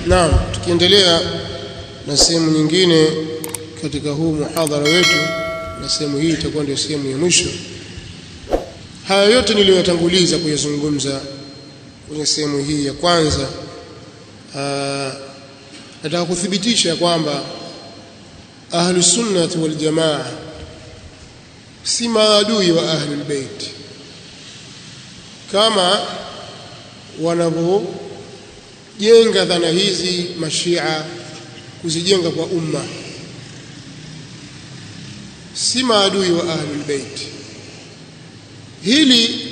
Naam, tukiendelea na sehemu nyingine katika huu muhadhara wetu, na sehemu hii itakuwa ndio sehemu ya mwisho. Haya yote niliyotanguliza kuyazungumza kwenye sehemu hii ya kwanza, nataka kuthibitisha kwamba Ahlus Sunnah wal Jamaa si maadui wa Ahlul Bait kama wanavyojenga dhana hizi Mashia kuzijenga kwa umma. Si maadui wa Ahlul Bait. Hili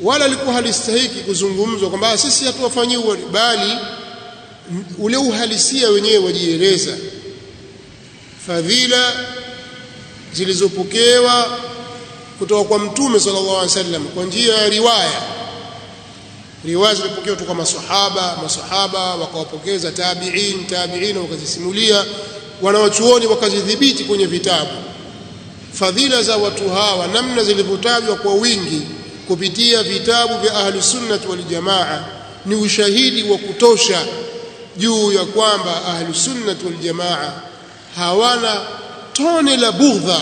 wala likuwa halistahiki kuzungumzwa kwamba sisi hatuwafanyii, bali ule uhalisia wenyewe wajieleza. Fadhila zilizopokewa kutoka kwa Mtume sallallahu alaihi wasallam kwa njia ya riwaya zilipokewa kutoka masahaba wakawapokeza tabi'in wakazisimulia, wanawachuoni wakazidhibiti kwenye vitabu. Fadhila za watu hawa namna zilivyotajwa kwa wingi kupitia vitabu vya Ahlus Sunnah wal Jamaa ni ushahidi wa kutosha juu ya kwamba Ahlus Sunnah wal Jamaa hawana tone la bughdha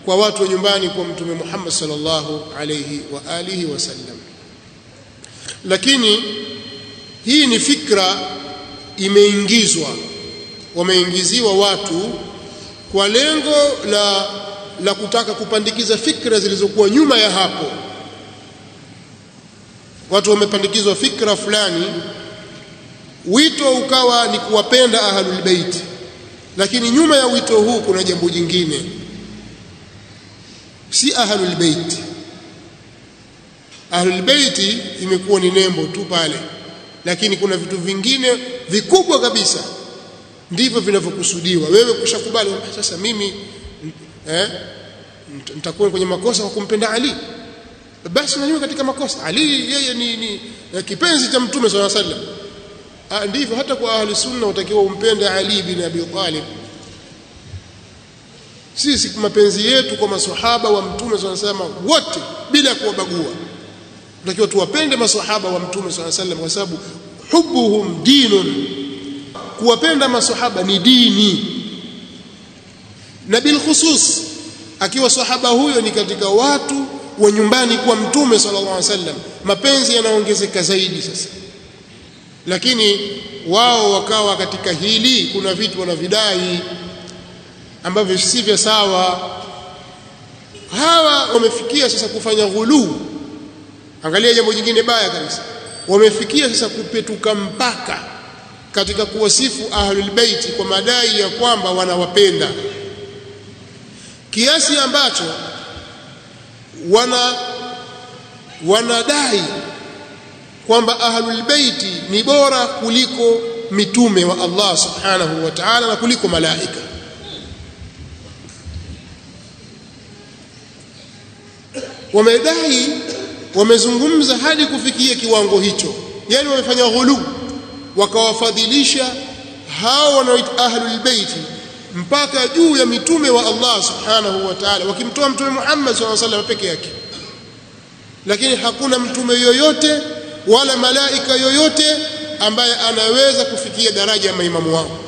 kwa watu wa nyumbani kwa Mtume Muhammad sallallahu alayhi wa alihi wasallam. Lakini hii ni fikra wameingiziwa watu kwa lengo la kutaka kupandikiza fikra zilizokuwa nyuma ya hapo. Watu wamepandikizwa fikra fulani, wito ukawa ni kuwapenda Ahlul Bait, lakini nyuma ya wito huu kuna jambo jingine, si Ahlul Bait. Ahlul Bait imekuwa ni nembo tu pale, lakini kuna vitu vingine vikubwa kabisa ndivyo vinavyokusudiwa. Wewe kushakubali sasa mimi nitakuwa kwenye makosa kwa kumpenda Ali, basi na niwe katika makosa. Ali yeye ni kipenzi cha Mtume sallallahu alaihi wasallam. Ndivyo hata kwa Ahli Sunna utakiwa umpende Ali bin Abi Talib. Sisi mapenzi yetu kwa maswahaba wa Mtume sallallahu alaihi wasallam wote bila kuwabagua, tunatakiwa tuwapende maswahaba wa Mtume sallallahu alaihi wasallam kwa sababu hubbuhum dinun, kuwapenda maswahaba ni dini. Na bil khusus akiwa sahaba huyo ni katika watu wa nyumbani kwa Mtume sallallahu alaihi wasallam, mapenzi yanaongezeka zaidi sasa. Lakini wao wakawa katika hili, kuna vitu wanavidai ambavyo si vya sawa. Hawa wamefikia sasa kufanya ghuluu. Angalia jambo jingine baya kabisa, wamefikia sasa kupetuka mpaka katika kuwasifu Ahlul Bait kwa madai ya kwamba wanawapenda, kiasi ambacho wanadai kwamba Ahlul Bait ni bora kuliko mitume wa Allah subhanahu wa ta'ala na kuliko malaika. Wamedai, wamezungumza hadi kufikia kiwango hicho, yani wamefanya ghulu, wakawafadhilisha hao wanaoitwa Ahlul Bait mpaka juu ya mitume wa Allah subhanahu wa ta'ala, wakimtoa Mtume Muhammad sallallahu alaihi wasallam peke yake. Lakini hakuna mtume yoyote wala malaika yoyote ambaye anaweza kufikia daraja ya maimamu wao.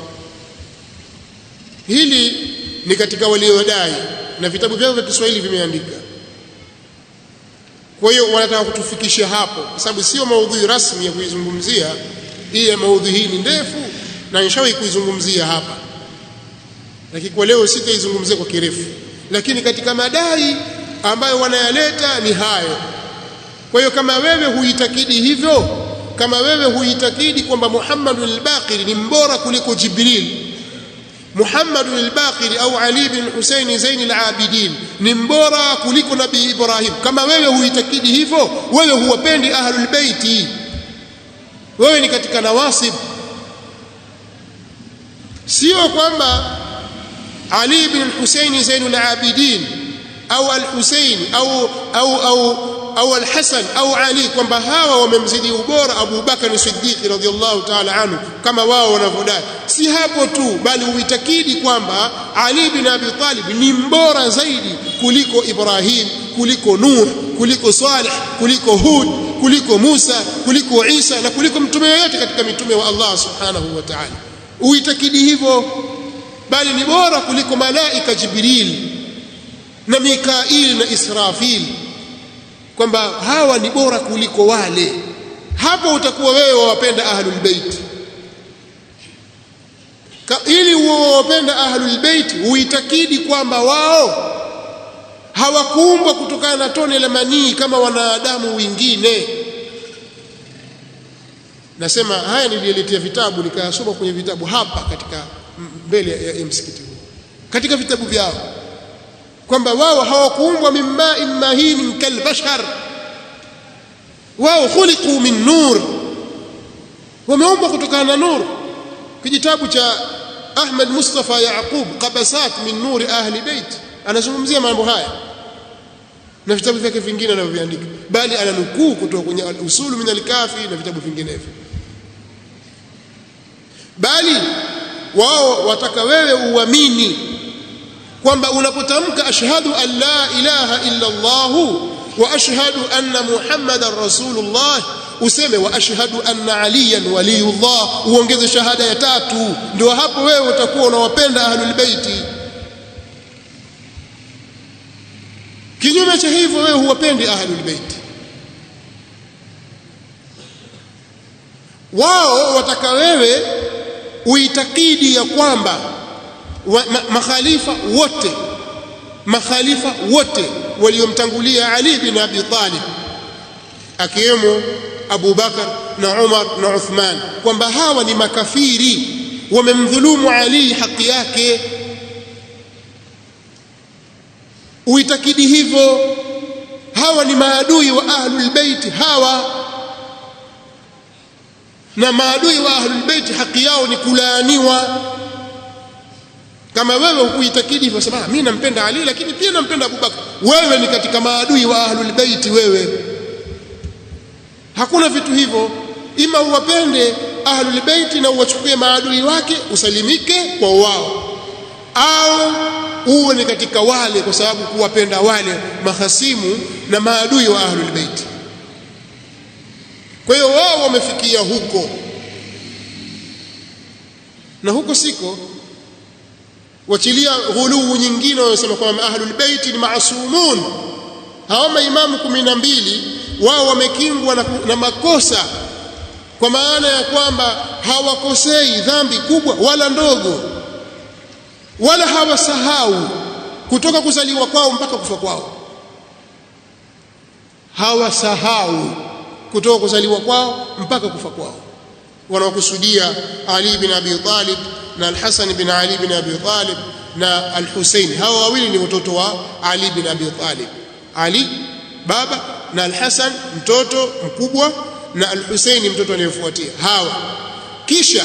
Hili ni katika waliodai, na vitabu vyao vya Kiswahili vimeandika. Kwa hiyo wanataka kutufikisha hapo, kwa sababu sio maudhui rasmi ya kuizungumzia. Maudhui hii ni ndefu na nishawahi kuizungumzia hapa, lakini kwa leo sitaizungumzia kwa kirefu. Lakini katika madai ambayo wanayaleta ni hayo. Kwa hiyo kama wewe huitakidi hivyo, kama wewe huitakidi kwamba Muhammadul al-Baqir ni mbora kuliko Jibril, Muhammadul al-Baqir au Ali bin Hussein Zain al-Abidin ni mbora kuliko Nabii Ibrahim, kama wewe huitakidi hivyo, wewe huwapendi Ahlul Bait, wewe ni katika nawasib. Sio kwamba Ali bin Hussein Zain al-Abidin au al-Hussein au al-Hasan au Ali kwamba hawa wamemzidi ubora Abu Bakar Siddiq radhiyallahu ta'ala anhu kama wao wanavyodai. Si hapo tu, bali uitakidi kwamba Ali bin Abi Talib ni mbora zaidi kuliko Ibrahim, kuliko Nuh, kuliko Salih, kuliko Hud, kuliko Musa, kuliko Isa na kuliko mtume yoyote katika katika mitume wa Allah subhanahu wa ta'ala, uitakidi hivyo, bali ni bora kuliko malaika Jibril na Mikail na Israfil, kwamba hawa ni bora kuliko wale. Hapo utakuwa wewe wawapenda ahlul bait. Ili uwapenda ahlul bait, uitakidi kwamba wao hawakuumbwa kutokana na tone la manii kama wanadamu wengine. Nasema haya nililetea vitabu nikayasoma kwenye vitabu hapa katika mbele ya msikiti huu, katika vitabu vyao, kwamba wao hawakuumbwa min ma'in mahin kalbashar, wao khuliqu min nur, wameumbwa kutokana na nur. Kitabu cha Ahmad Mustafa Yaqub Qabasat min nur ahli bait anazungumzia mambo haya, na vitabu vyake vingine anavyoandika, bali ananukuu kutoka kwenye al-usulu min al-kafi na vitabu vinginevyo. Bali wao wataka wewe uamini kwamba unapotamka ashhadu an la ilaha illa Allah wa ashhadu anna Muhammadar Rasulullah, useme wa ashhadu anna aliyan waliyullah, uongeze shahada ya tatu. Ndio hapo wewe utakuwa unawapenda ahlul baiti. Kinyume cha hivyo wewe huwapendi ahlul baiti. Wao wataka wewe uitakidi ya kwamba makhalifa wote waliomtangulia Ali bin Abi Talib, akiwemo Abu Bakar na Umar na Uthman, kwamba hawa ni makafiri, wamemdhulumu Ali haki yake. Uitakidi hivyo, hawa ni maadui wa ahlul bait hawa, na maadui wa ahlul bait haki yao ni kulaaniwa. Kama wewe hukuitakidi hivyo, sema mimi nampenda Ali lakini pia nampenda Abu Bakar, wewe ni katika maadui wa ahlul bait. Wewe hakuna vitu hivyo. Ima uwapende ahlul bait na uwachukue maadui wake usalimike kwa wao, au uwe ni katika wale, kwa sababu kuwapenda wale mahasimu na maadui wa ahlul bait. Kwa hiyo wao wamefikia huko, na huko siko. Wachilia ghuluu nyingine, wanasema kwamba ahlul bait ni maasumun. Hawa maimamu 12 wao wamekingwa na makosa, kwa maana ya kwamba hawakosei dhambi kubwa wala ndogo, wala hawasahau kutoka kuzaliwa kwao mpaka kufa kwao. Hawasahau kutoka kuzaliwa kwao mpaka kufa kwao. Wanaokusudia Ali bin Abi Talib na Al-Hasan bin Ali bin Abi Talib na Al-Husayn. Hawa wawili ni watoto wa Ali bin Abi Talib, Ali baba na Al-Hasan mtoto mkubwa na Al-Husayn mtoto anayefuatia hawa. Kisha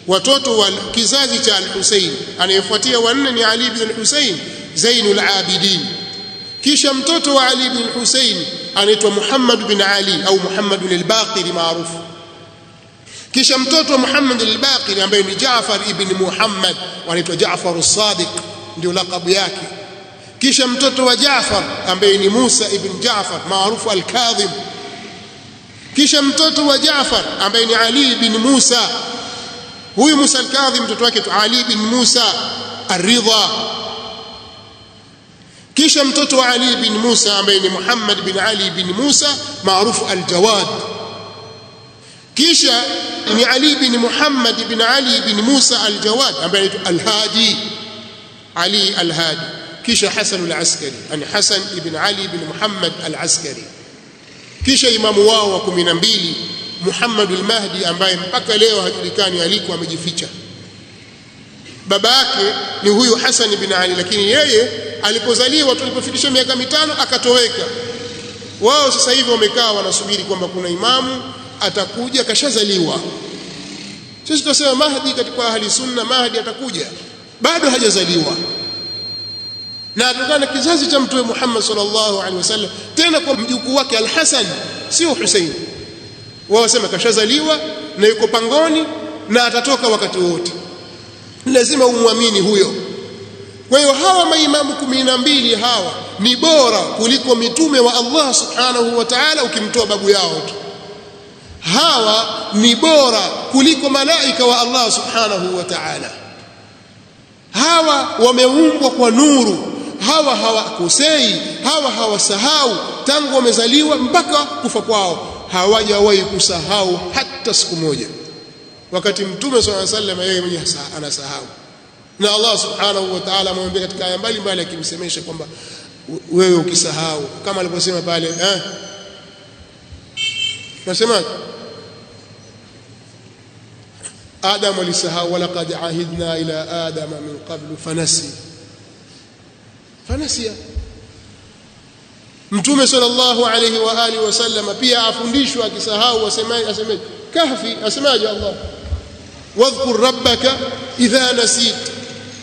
watoto wa kizazi cha Al-Husayn anayefuatia wanne ni Ali bin Al-Husayn Zainul Abidin. Kisha mtoto wa Ali bin Al-Husayn anaitwa Muhammad bin Ali au Muhammad al-Baqir maarufu. Kisha mtoto wa Muhammad al-Baqir ambaye ni Jaafar ibn Muhammad, anaitwa Jaafar as-Sadiq, ndio lakabu yake. Kisha mtoto wa Jaafar ambaye ni Musa ibn Jaafar maarufu al-Kadhib. Kisha mtoto wa Jaafar ambaye ni Ali ibn Musa, huyu Musa al-Kadhib mtoto wake tu Ali ibn Musa ar-Ridha. Kisha mtoto wa Ali ibn Musa ambaye ni Muhammad bin Ali ibn Musa maarufu al-Jawad. Kisha ni Ali bin Muhammad ibn Ali ibn Musa al-Jawad ambaye ni al-Hadi, Ali al-Hadi. Kisha Hasan al-Askari, yani Hasan ibn Ali ibn Muhammad al-Askari. Kisha imamu wao wa 12 Muhammad al-Mahdi ambaye mpaka leo hajulikani aliko, amejificha. Baba yake ni huyu Hasan ibn Ali, lakini yeye alipozaliwa tulipofikisha miaka 5 akatoweka. Wao sasa hivi wamekaa wanasubiri kwamba kuna imamu atakuja, kashazaliwa. Sisi tunasema Mahdi katika ahli sunna, Mahdi atakuja, bado hajazaliwa, na atokana kizazi cha Mtume Muhammad sallallahu alaihi wasallam, tena kwa mjukuu wake Al-Hasan, sio Hussein. Wao wasema kashazaliwa na yuko pangoni na atatoka wakati wote, lazima umwamini huyo. Kwa hiyo hawa maimamu 12 hawa ni bora kuliko mitume wa Allah subhanahu wa ta'ala, ukimtoa babu yao tu. hawa ni bora kuliko malaika wa Allah subhanahu wa ta'ala. Hawa wameumbwa kwa nuru, hawa hawakosei, hawa hawasahau tangu wamezaliwa mpaka kufa kwao, hawajawahi kusahau hata siku moja, wakati Mtume sallallahu alaihi wasallam yeye mwenyewe anasahau. Na Allah subhanahu wa ta'ala amemwambia katika aya mbalimbali akimsemesha kwamba wewe ukisahau, kama alivyosema pale nasema Adam alisahau, walaqad ahidna ila adama min qablu fanasiya. Mtume sallallahu alayhi wa alihi wasallam pia afundishwa akisahau asemaje kahfi, asemaje Allah, wadhkur rabbaka idha nasit,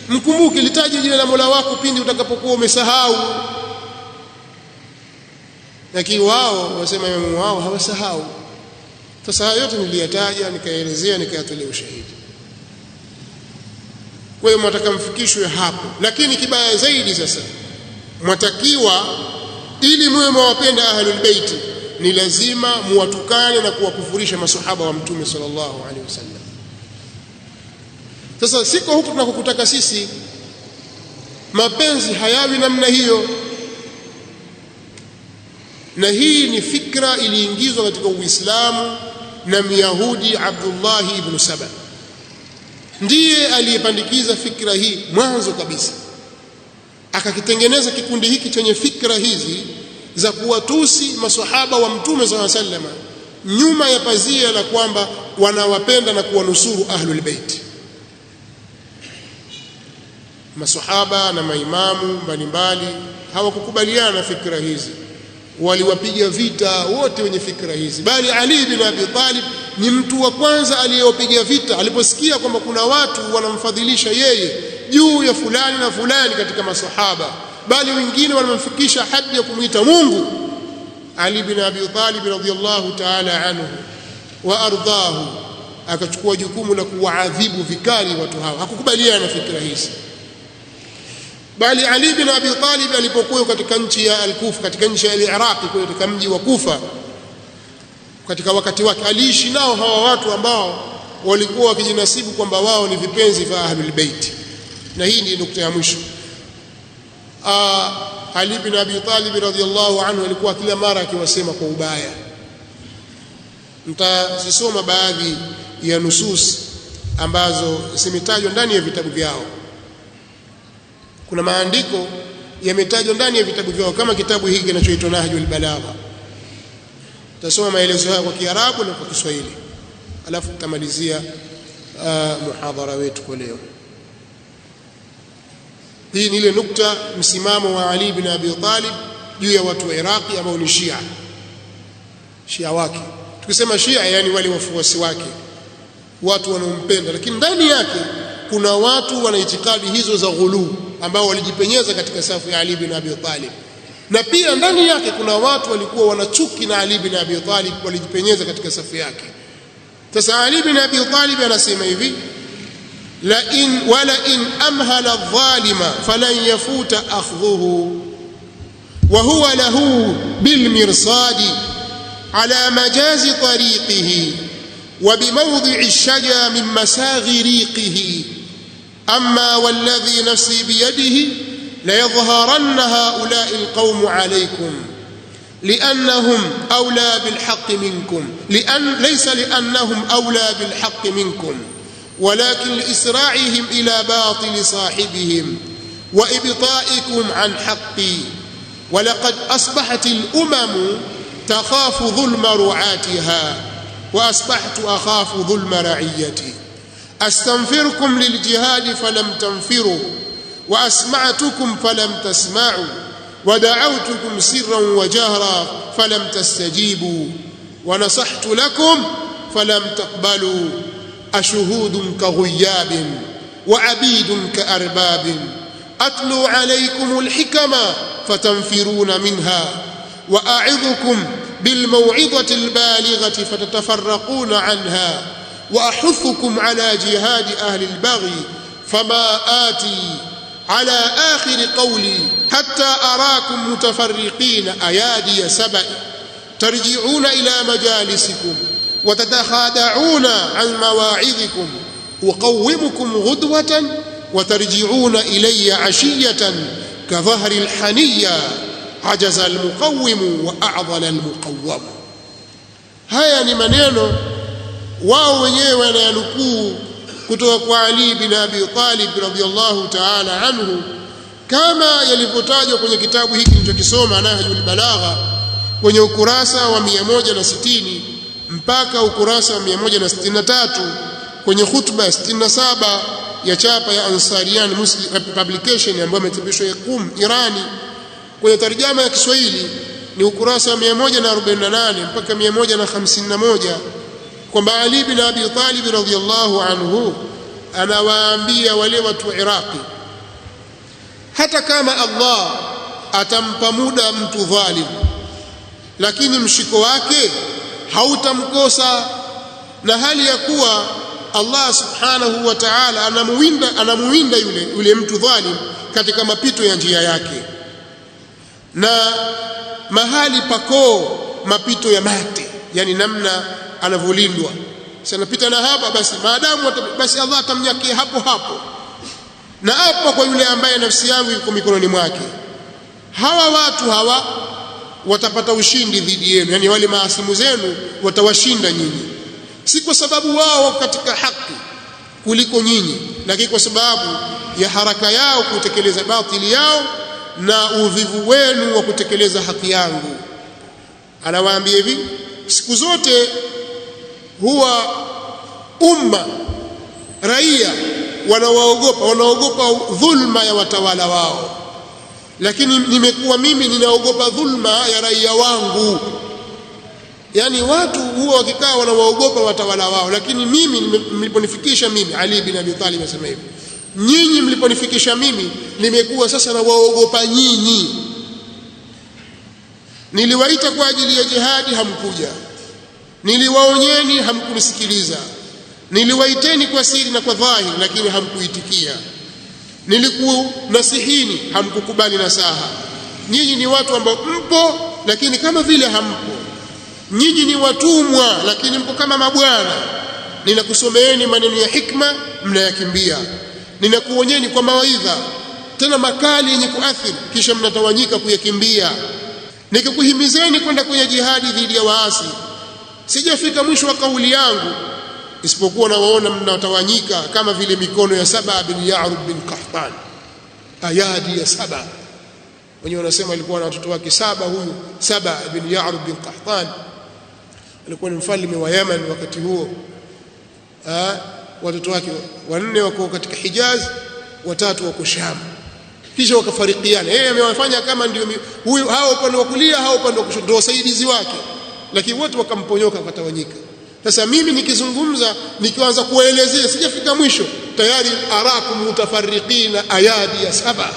mkumbuke, litaje jina la Mola wako pindi utakapokuwa umesahau. Lakini wao wasema imamu wao hawasahau. Sasa hayo yote niliyataja, nikaelezea, nikayatolea ushahidi. Kwa hiyo mwataka mfikishwe hapo. Lakini kibaya zaidi sasa, mwatakiwa ili muwe mwapenda ahlul bait, ni lazima muwatukane na kuwakufurisha maswahaba wa Mtume sallallahu alaihi wasallam. Sasa siko huku tunakokutaka sisi, mapenzi hayawi namna hiyo. Na hii ni fikra iliingizwa katika Uislamu na Myahudi Abdullah ibn Saba, ndiye aliyepandikiza fikra hii mwanzo kabisa, akakitengeneza kikundi hiki chenye fikra hizi za kuwatusi maswahaba wa Mtume sallallahu alaihi wasallam, nyuma ya pazia la kwamba wanawapenda na kuwanusuru ahlul bait. Maswahaba na maimamu mbalimbali hawakukubaliana na fikra hizi, waliwapiga vita wote wenye fikra hizi, bali Ali bin Abi Talib ni mtu wa kwanza aliyewapiga vita aliposikia kwamba kuna watu wanamfadhilisha yeye juu ya fulani na fulani katika maswahaba, bali wengine wanamfikisha hadi ya kumuita Mungu. Ali bin Abi Talib radhiyallahu ta'ala anhu wa ardhahu akachukua jukumu la kuwaadhibu vikali watu hawa, hakukubaliana na fikra hizi. Bali Ali bin Abi Talib alipokuwa katika nchi ya Al-Kufa, katika nchi ya Iraq, katika mji wa Kufa, katika wakati wake aliishi nao hawa watu ambao walikuwa wakijinasibu kwamba wao ni vipenzi vya Ahlul Bait. Na hii ni nukta ya mwisho. Ali bin Abi Talib radhiyallahu anhu alikuwa kila mara akiwasema kwa ubaya. Mtazisoma baadhi ya nusus ambazo zimetajwa ndani ya vitabu vyao. Kuna maandiko yametajwa ndani ya vitabu vyao, kama kitabu hiki kinachoitwa Nahjul Balagha. Tutasoma maelezo haya kwa Kiarabu na kwa Kiswahili, alafu tutamalizia muhadhara wetu kwa leo. Hii ni ile nukta, msimamo wa Ali bin Abi Talib juu ya watu wa Iraqi ambao ni Shia wake. Tukisema Shia, yani wale wafuasi wake, watu wanaompenda, lakini ndani yake kuna watu wana itikadi hizo za ghulu ambao walijipenyeza katika safu ya Ali bin Abi Talib, na pia ndani yake kuna watu walikuwa wanachuki na Ali bin Abi Talib, walijipenyeza katika safu yake. Sasa Ali bin Abi Talib anasema hivi: la in amhala adh-dhalima falan yafuta akhdhuhu wa huwa lahu bil mirsadi ala majazi tariqihi wa bimawdi'i ash-shaja min masaghi riqihi أما والذي نفسي بيده ليظهرن هؤلاء القوم عليكم لأنهم أولى بالحق منكم، ليس لأنهم أولى بالحق منكم، ولكن لإسراعهم إلى باطل صاحبهم وإبطائكم عن حقي. ولقد أصبحت الأمم تخاف ظلم رعاتها وأصبحت أخاف ظلم رعيتي. أستنفركم للجهاد فلم تنفروا وأسمعتكم فلم تسمعوا ودعوتكم سرا وجهرا فلم تستجيبوا ونصحت لكم فلم تقبلوا. أشهود كغياب وعبيد كأرباب أتلو عليكم الحكم فتنفرون منها وأعظكم بالموعظة البالغة فتتفرقون عنها وأحثكم على جهاد أهل البغي فما آتي على آخر قولي حتى أراكم متفرقين أيادي سبأ ترجعون إلى مجالسكم وتتخادعون عن مواعظكم أقومكم غدوة وترجعون إلي عشية كظهر الحنية عجز المقوم وأعضل المقوم. haya ni maneno wao wenyewe wananukuu kutoka kwa Ali bin Abi Talib radhiyallahu ta'ala anhu, kama yalivyotajwa kwenye kitabu hiki nilichokisoma Nahjul Balagha kwenye ukurasa wa 160 mpaka ukurasa wa 163 kwenye khutba 67 ya chapa ya Ansarian Muslim Publication ambayo imechapishwa Qum Irani. Kwenye tarjama ya Kiswahili ni ukurasa wa 148 mpaka 151, kwamba Ali bin Abi Talib radhiyallahu anhu anawaambia wale watu wa Iraqi, hata kama Allah atampa muda mtu dhalim, lakini mshiko wake hautamkosa, na hali ya kuwa Allah subhanahu wa ta'ala anamuwinda yule mtu dhalim katika mapito ya njia yake, na mahali pako mapito ya mate, yani namna anavyolindwa. Sasa napita na hapa, basi maadamu basi Allah atamnyakia hapo hapo, na hapo kwa yule ambaye nafsi yangu iko mikononi mwake. Hawa watu hawa watapata ushindi dhidi yenu, yani wale maasimu zenu watawashinda nyinyi, si kwa sababu wao katika haki kuliko nyinyi, lakini kwa sababu ya haraka yao kutekeleza batili yao na uvivu wenu wa kutekeleza haki yangu. Anawaambia hivi, siku zote huwa umma raia wanaogopa dhulma ya watawala wao, lakini nimekuwa mimi ninaogopa dhulma ya raia wangu. Yani watu huwa wakikaa wanawaogopa watawala wao, lakini mimi mliponifikisha mimi, Ali bin Abi Talib asema hivi, nyinyi mliponifikisha mimi nimekuwa sasa nawaogopa nyinyi. Niliwaita kwa ajili ya jihadi, hamkuja. Niliwaonyeni, hamkunisikiliza. Niliwaiteni kwa siri na kwa dhahiri, lakini hamkuitikia. Nilikunasihini, hamkukubali nasaha. Nyinyi ni watu ambao mpo lakini kama vile hampo. Nyinyi ni watumwa lakini mpo kama mabwana. Ninakusomeeni maneno ya hikma, mnayakimbia. Ninakuonyeni kwa mawaidha tena makali yenye kuathiri, kisha mnatawanyika kuyakimbia. Nikikuhimizeni kwenda kwenye jihadi dhidi ya waasi, sijafika mwisho wa kauli yangu isipokuwa nawaona mnatawanyika kama vile mikono ya Saba bin Ya'rub bin Qahtan. Ayadi ya Saba, wenyewe wanasema alikuwa na watoto wake saba. Huyu Saba bin Ya'rub bin Qahtan alikuwa ni mfalme wa Yemen wakati huo. Watoto wake wanne wako katika Hijaz, watatu wako Sham, kisha wakafarikiana. Yeye amewafanya kama ndio huyu, hao upande wa kulia, hao upande wa kushoto, ndio wasaidizi wake, lakini wote wakamponyoka, wakatawanyika. Sasa mimi nikizungumza, nikianza kuelezea, sijafika mwisho tayari arakum mutafarriqina ayadi ya Saba,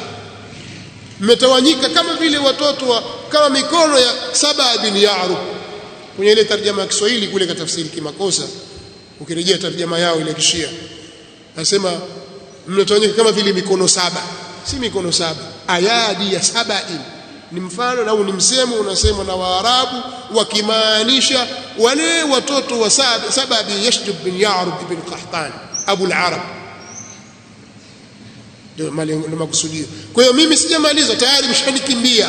mmetawanyika kama vile watoto kama mikono ya Saba bin Ya'rub. Kwenye ile tarjama ya Kiswahili kule katafsiri kimakosa, ukirejea tarjama yao ile Kishia anasema mmetawanyika kama vile mikono saba. Si mikono saba, ayadi ya Sabain ni mfano na ni msemo unasemwa na Waarabu wakimaanisha wale watoto wa Saba bin Yashdub bin Ya'rub ibn Qahtan Abu al-Arab, ndio makusudio. Kwa hiyo mimi sijamaliza tayari mshanikimbia.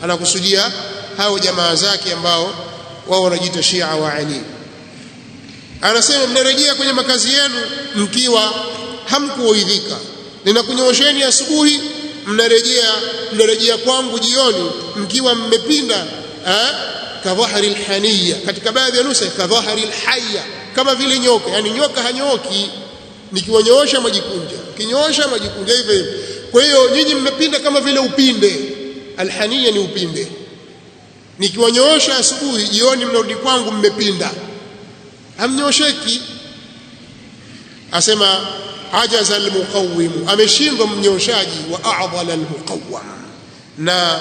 Anakusudia hao jamaa zake ambao wao wanajiita Shia wa Ali. Anasema mnarejea kwenye makazi yenu mkiwa hamkuoidhika, ninakunyoosheni asubuhi, mnarejea kwangu jioni mkiwa mmepinda kadhahari alhaniya. Katika baadhi ya nusa kadhahari alhayya, kama vile nyoka, yani nyoka hanyoki, nikiwanyoosha majikunja, kinyoosha majikunja hivyo hivyo. Kwa hiyo nyinyi mmepinda kama vile upinde. Alhaniya ni upinde. Nikiwanyoosha asubuhi, jioni mnarudi kwangu mmepinda, hamnyosheki. Asema ajaza almuqawwim, ameshindwa mnyoshaji, wa a'dhala almuqawwam, na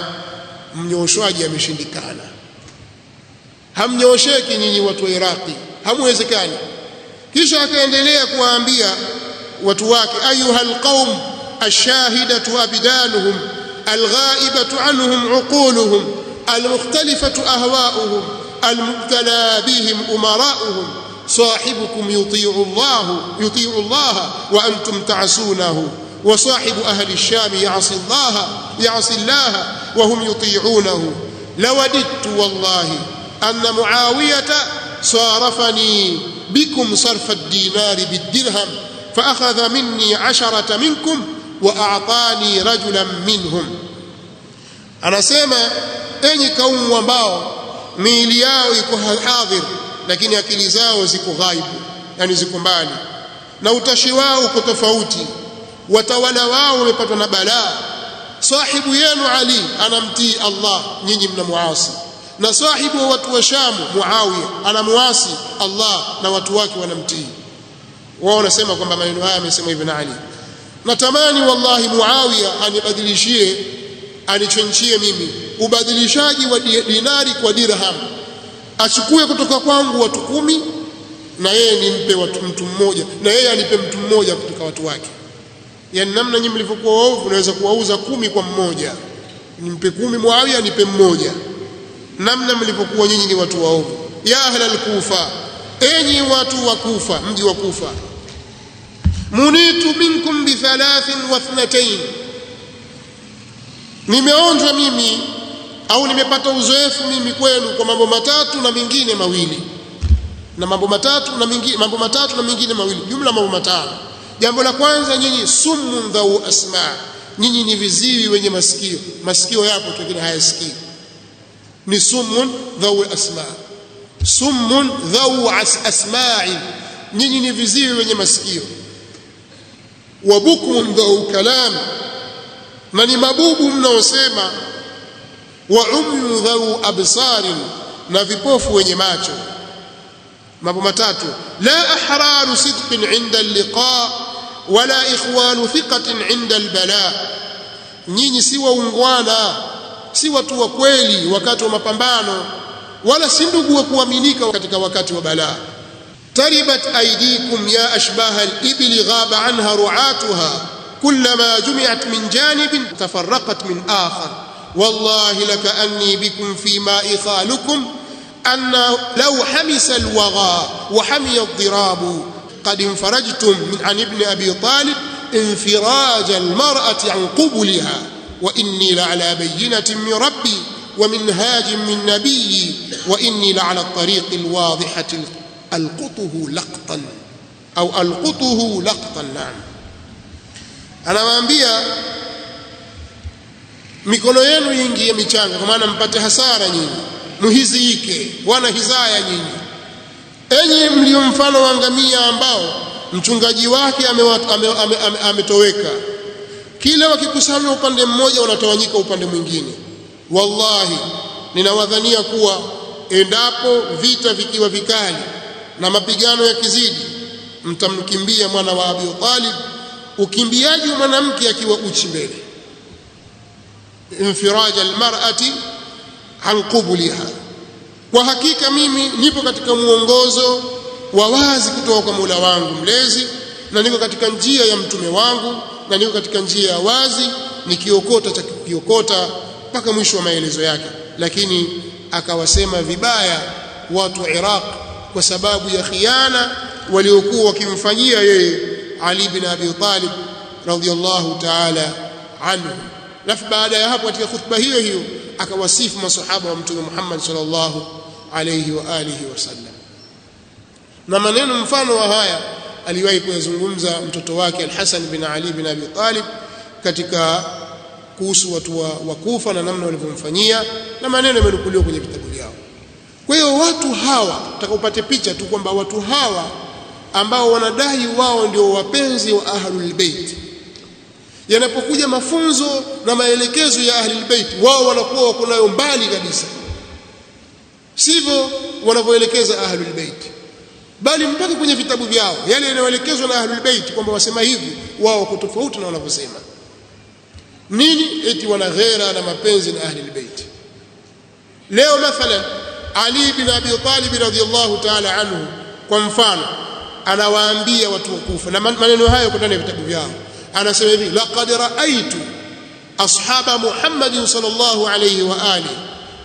mnyoshaji ameshindikana. Hamnyosheki nyinyi watu wa Iraqi, hamwezekani. Kisha akaendelea kuwaambia watu wake, ayuha alqawm ashahidatu abdanuhum alghaibatu anhum uquluhum almukhtalifatu ahwa'uhum المبتلى بهم أمراؤهم صاحبكم يطيع الله وأنتم تعصونه وصاحب أهل الشام يعصي الله وهم يطيعونه لوددت والله أن معاوية صارفني بكم صرف الدينار بالدرهم فأخذ مني 10 منكم وأعطاني رجلا منهم. anasema enyi kaumu ambao miili yao iko hadhir lakini akili zao ziko ghaibu, yani ziko mbali, na utashi wao uko tofauti, watawala wao wamepatwa na balaa. Sahibu yenu Ali anamtii Allah, nyinyi mnamuasi, na sahibu wa watu wa Sham Muawiya anamuasi Allah na watu wake wanamtii. Wao wanasema kwamba maneno haya amesema Ibn Ali. Natamani wallahi Muawiya anibadilishie, anichonchie mimi ubadilishaji wa dinari kwa dirham, achukue kutoka kwangu watu 10 na yeye nimpe mtu mmoja, na yeye anipe mtu mmoja kutoka watu wake. Yani namna nyinyi mlivyokuwa waovu, unaweza kuwauza 10 kwa mmoja, nimpe 10 Muawiya anipe mmoja. Namna mlivyokuwa nyinyi ni watu waovu. Ya ahla al-Kufa, enyi watu wa Kufa, mji wa Kufa, munitu minkum bi 3 nimeonjwa mimi au nimepata uzoefu mimi kwenu kwa mambo matatu na mengine mawili, na mambo matatu na mengine mawili, jumla mambo 5. Jambo la kwanza, nyinyi summun dhau asma, nyinyi ni viziwi wenye masikio, masikio yapo lakini hayasikii, ni summun dhau asma, summun dhau asma'i, nyinyi ni viziwi wenye masikio. Wa bukmun dhau kalam, na ni mabubu mnaosema. Wa umyu dhau absarin, na vipofu wenye macho. Mambo matatu. La ahraru sidqin inda al-liqa wala ikhwanu thiqatin inda al-bala, nyinyi si waungwana, si watu wa kweli wakati wa mapambano, wala si ndugu wa kuaminika katika wakati wa balaa. Taribat aydikum ya ashbaha al-ibli ghaba anha ru'atuha kullama jumi'at min janibin tafarraqat min akhar wallahi lakaanni bikum fi ma'i khalukum anna law hamisa al-wagha wa hamiya ad-dirabu qad infarajtum an ibn abi talib انفراج المرأة عن قبلها وإني لعلى بينة من ربي ومنهاج من نبي وإني لعلى الطريق الواضحة ألقطه لقطا أو ألقطه لقطا. نعم. أنا waambia mikono yenu ingie michanga, kwa maana mpate hasara nyinyi, muhizike, wana hizaya nyinyi. Enyi mlio mfano wa ngamia ambao mchungaji wake ametoweka, kila wakikusanywa upande mmoja wanatawanyika upande mwingine. Wallahi ninawadhania kuwa endapo vita vikiwa vikali na mapigano yakizidi, mtamkimbia mwana wa Abi Talib, ukimbiaji wa mwanamke akiwa uchi mbele, infiraj almar'ati an qubliha. Kwa hakika mimi nipo katika muongozo wa wazi kutoka kwa Mola wangu mlezi, na niko katika njia ya mtume wangu, na niko katika njia ya wazi, nikiokota cha kukiokota mpaka mwisho wa maelezo yake. Lakini akawasema vibaya watu wa Iraq kwa sababu ya khiana waliokuwa wakimfanyia yeye Ali bin Abi Talib radhiyallahu ta'ala anhu. Alafu baada ya hapo katika khutba hiyo hiyo akawasifu masahaba wa mtume Muhammad sallallahu alayhi wa alihi wasallam. Na maneno mfano wa haya aliwahi kuyazungumza mtoto wake Al-Hasan bin Ali bin Abi Talib katika kuhusu watu wa Kufa na namna walivyomfanyia, na maneno yamenukuliwa kwenye vitabu vyao. Kwa hiyo watu hawa, tutakupate picha tu kwamba watu hawa ambao wanadai wao ndio wapenzi wa Ahlul Bait, yanapokuja mafunzo na maelekezo ya Ahlul Bait, wao wanakuwa wako nayo mbali kabisa, sivyo wanavyoelekeza Ahlul Bait, bali mpaka kwenye vitabu vyao yale yanayoelekezwa na Ahlul Bait kwamba wasema hivi, wao wako tofauti na wanavyosema. Nini? Eti wana ghera na mapenzi na Ahlul Bait. Leo mathalan Ali bin Abi Talib radhiyallahu ta'ala anhu kwa mfano anawaambia watu wa Kufa, na maneno hayo yako ndani ya vitabu vyao, anasema hivi: laqad ra'aytu ashaba Muhammadin sallallahu alayhi wa alihi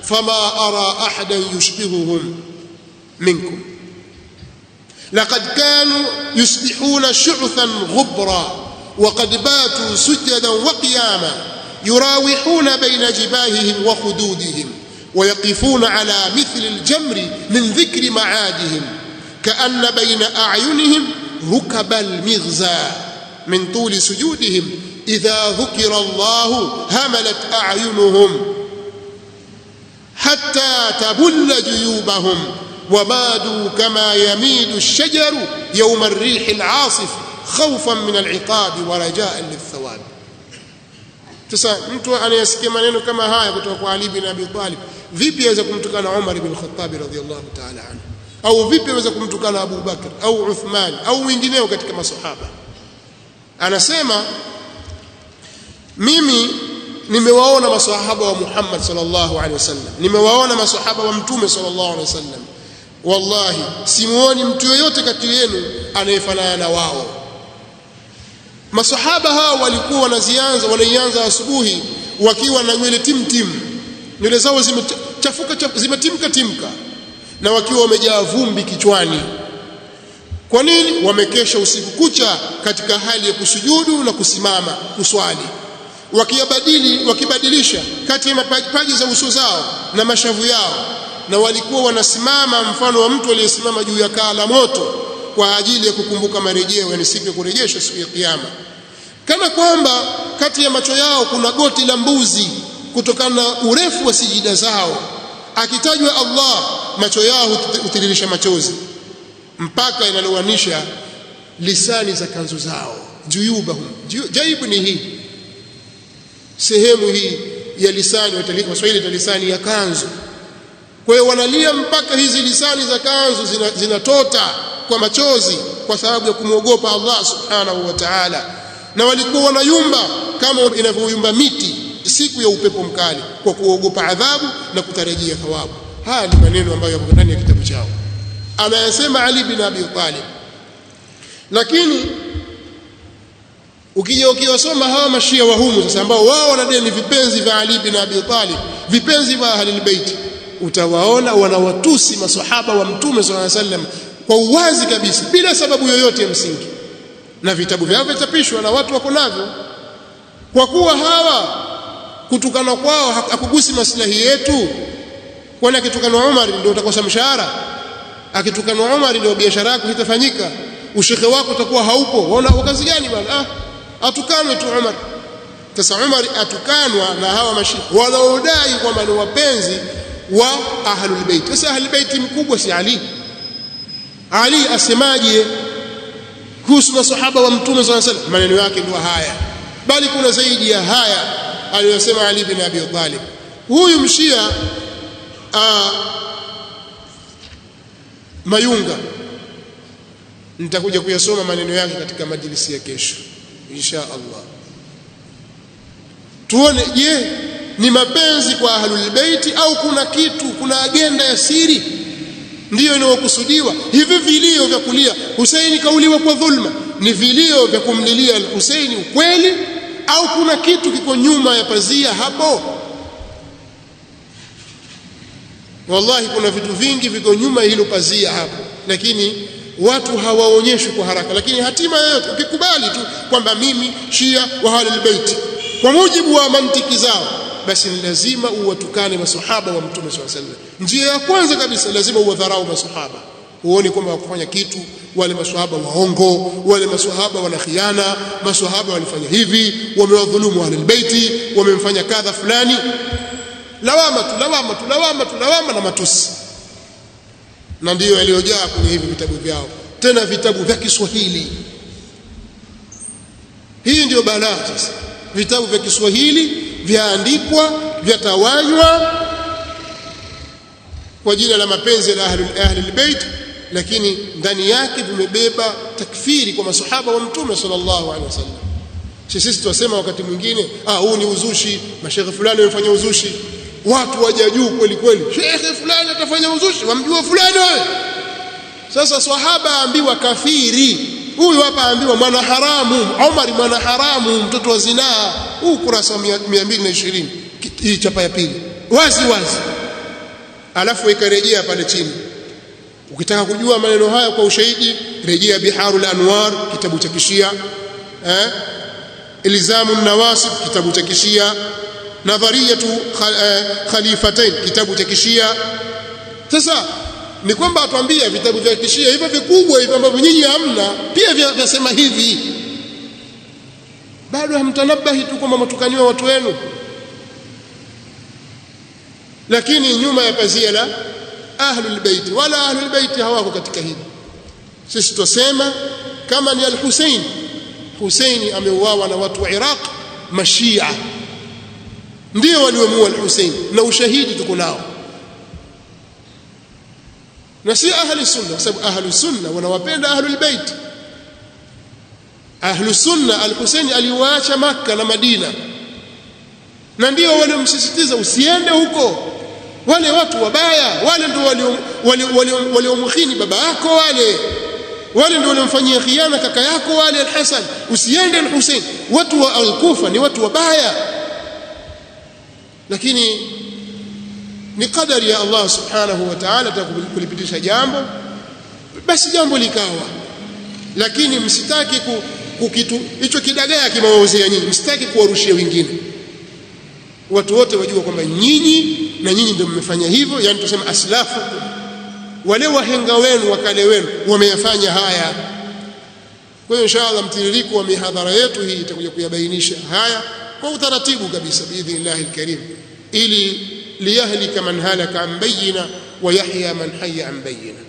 فما أرى أحدا يشبههم منكم لقد كانوا يصبحون شعثا غبرا وقد باتوا سجدا وقياما يراوحون بين جباههم وخدودهم ويقفون على مثل الجمر من ذكر معادهم كأن بين أعينهم ركب المغزى من طول سجودهم إذا ذكر الله هملت أعينهم حتى تبل جيوبهم ومادوا كما يميد الشجر يوم الريح العاصف خوفا من العقاب ورجاء للثواب. Sasa mtu anayesikia maneno kama haya kutoka kwa Ali bin Abi Talib, vipi aweza kumtukana Umar ibn Khattab radhiyallahu ta'ala anhu, au vipi aweza kumtukana Abu Bakr au Uthman au wengineo katika masahaba? Anasema mimi nimewaona masahaba wa Muhammad sallallahu alaihi wasallam, nimewaona masahaba wa mtume sallallahu alaihi wasallam, wallahi simuoni mtu yoyote kati yenu anayefanana na wao. Masahaba hao walikuwa wanaianza asubuhi wakiwa na nywele timtim, nywele zao zimechafuka zimetimka na wakiwa wamejaa vumbi kichwani. Kwa nini? Wamekesha usiku kucha katika hali ya kusujudu na kusimama kuswali, wakibadilisha kati ya mapaji za uso zao na mashavu yao, na walikuwa wanasimama mfano wa mtu aliyesimama juu ya kaa la moto kwa ajili ya kukumbuka marejeo, yani siku ya kurejeshwa, siku ya kiyama. Kana kwamba kati ya macho yao kuna goti la mbuzi kutokana na urefu wa sijida zao. Akitajwa Allah, macho yao hutiririsha machozi mpaka inalowanisha lisani za kanzu zao. Juyubahum, jaibu ni hii sehemu hii ya lisani, Waswahili lisani ya kanzu. Kwa hiyo wanalia mpaka hizi lisani za kanzu zinatota kwa machozi kwa sababu ya kumwogopa Allah subhanahu wa ta'ala. Na walikuwa wanayumba kama inavyoyumba miti siku ya upepo mkali kwa kuogopa adhabu na kutarajia thawabu. Haya ni maneno ambayo yako ndani ya kitabu chao, anayasema Ali bin Abi Talib. Lakini ukija ukiwasoma hawa mashia wa humu sasa, ambao wao wanadai ni vipenzi vya Ali bin Abi Talib, vipenzi vya Ahlul Bait, utawaona wanawatusi maswahaba wa Mtume sallallahu alaihi wasallam kwa uwazi kabisa bila sababu yoyote ya msingi, na vitabu vyao vitapishwa na watu wako navyo. Kwa kuwa hawa kutukana kwao hakugusi maslahi yetu. Kwani akitukana Umar ndio utakosa mshahara? Akitukana Umar ndio biashara yako itafanyika? Ushekhe wako utakuwa haupo? Waona kazi gani bwana? Atukanwe tu Umar. Sasa Umar atukanwa na hawa mashia wanaodai kwamba ni wapenzi wa Ahlul Bait. Sasa Ahlul Bait mkubwa si Ali. Ali asemaje kuhusu masahaba wa Mtume sallallahu alaihi wasallam? Maneno yake ndio haya, bali kuna zaidi ya haya aliyosema Ali bin Abi Talib. Huyu mshia Mayunga, nitakuja kuyasoma maneno yake katika majlisi ya kesho insha Allah, tuone je ni mapenzi kwa Ahlul Bait au kuna agenda ya siri ndiyo inayokusudiwa. Hivi vilio vya kulia Husaini kauliwa kwa dhulma ni vilio vya kumlilia Husaini ukweli, au kuna kitu kiko nyuma ya pazia hapo? Wallahi kuna vitu vingi viko nyuma hilo pazia hapo, lakini watu hawaonyeshwi kwa haraka. Lakini hatima yoyote ukikubali tu kwamba mimi Shia wa Ahlul Bait kwa mujibu wa mantiki zao, basi ni lazima uwatukane masahaba wa Mtume sallallahu alaihi wasallam. Njia ya kwanza kabisa lazima uwadharau masahaba, uone kwamba wakufanya kitu, wale masahaba waongo, wale masahaba wana khiana, masahaba walifanya hivi, wamewadhulumu Ahlul Bait, wamemfanya kadha fulani. Lawama na matusi, na ndiyo yaliyojaa kwenye hivi vitabu vyao, tena vitabu vya Kiswahili. Hii ndiyo balaa sasa. Vitabu vya Kiswahili vyaandikwa, vyatawanywa kwa jina la mapenzi ya Ahlul Bait, lakini ndani yake vimebeba takfiri kwa masahaba wa Mtume sallallahu alaihi wasallam. Sisi tunasema wakati mwingine huu ni uzushi, mashaikh fulani wamefanya uzushi. Watu waja juu kweli kweli, shekhe fulani atafanya uzushi, wamjua fulani wewe. Sasa sahaba aambiwa kafiri, huyu hapa aambiwa mwana haramu, Umar mwana haramu, mtoto wa zinaa. Huu kurasa 220 hii chapa ya pili wazi wazi alafu ikarejea pale chini. Ukitaka kujua maneno haya kwa ushahidi, rejea Biharul Anwar, kitabu cha Kishia, Ilzamun Nawasib, kitabu cha Kishia, Nadhariyatu Khalifatain, kitabu cha Kishia. Sasa ni kwamba atuambia vitabu vya Kishia hivyo vikubwa hivyo ambavyo nyinyi hamna, pia vyasema hivi. Bado hamtanabahi tu kwamba matukaniwa watu wenu. Lakini nyuma ya pazia la Ahlul Bait, wala Ahlul Bait hawako katika hili. Sisi tusema kama ni al-Hussein, Hussein ameuawa na watu wa Iraq, Mashia ndio waliomuua al-Hussein, na ushahidi tuko nao, na si ahli sunna, kwa sababu ahli sunna wanawapenda Ahlul Bait. Ahli sunna al-Hussein aliwaacha Makka na Madina, na ndio waliomsisitiza usiende huko, wale watu wabaya, wale ndio waliomkhini baba yako, wale ndio waliomfanyia khiana kaka yako wale al-Hasan, usiende al-Hussein. Watu wa al-Kufa ni watu wabaya, lakini ni kadari ya Allah subhanahu wa ta'ala kulipitisha jambo, basi jambo likawa. Lakini msitaki kukitu hicho kidagaa kimewaozea nyinyi, msitaki kuwarushia wengine. Watu wote wajua kwamba nyinyi na nyinyi ndio mmefanya hivyo, yani tuseme aslafu, wale wahenga wenu wakale wenu wameyafanya haya. Kwa hiyo inshallah mtiririko wa mihadhara yetu hii itakuja kuyabainisha haya kwa utaratibu kabisa biidhnillah alkarim, ili liyahlika man halaka an bayyina wa yahya man hayya an bayyina.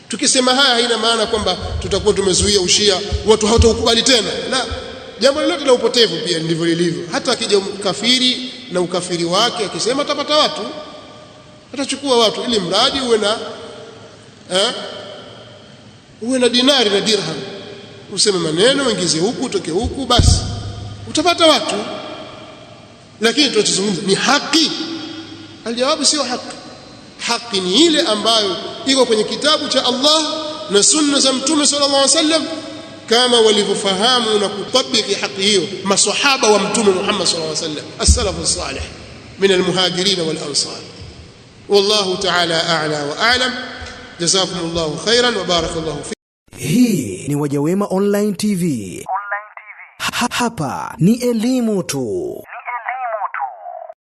Tukisema haya haina maana kwamba tutakuwa tumezuia ushia, watu hawataukubali tena. La, jambo lolote la upotevu pia ndivyo lilivyo. Hata akija kafiri na ukafiri wake akisema atapata watu, atachukua watu, ili mradi uwe na dinari na dirham, useme maneno, ingize huku utoke huku, basi utapata watu. Lakini tunachozungumza ni haki. Aljawabu sio haki. Haki ni ile ambayo iko kwenye kitabu cha Allah na sunna za Mtume sallallahu alaihi wasallam, kama walivyofahamu na kutabiki haki hiyo maswahaba wa Mtume Muhammad sallallahu alaihi wasallam, as-salafu salih min al-muhajirin wal ansar. Wallahu ta'ala a'la wa a'lam. Jazakumullahu khairan wa barakallahu fi. Hii ni Wajawema Online TV. Hapa ni elimu tu.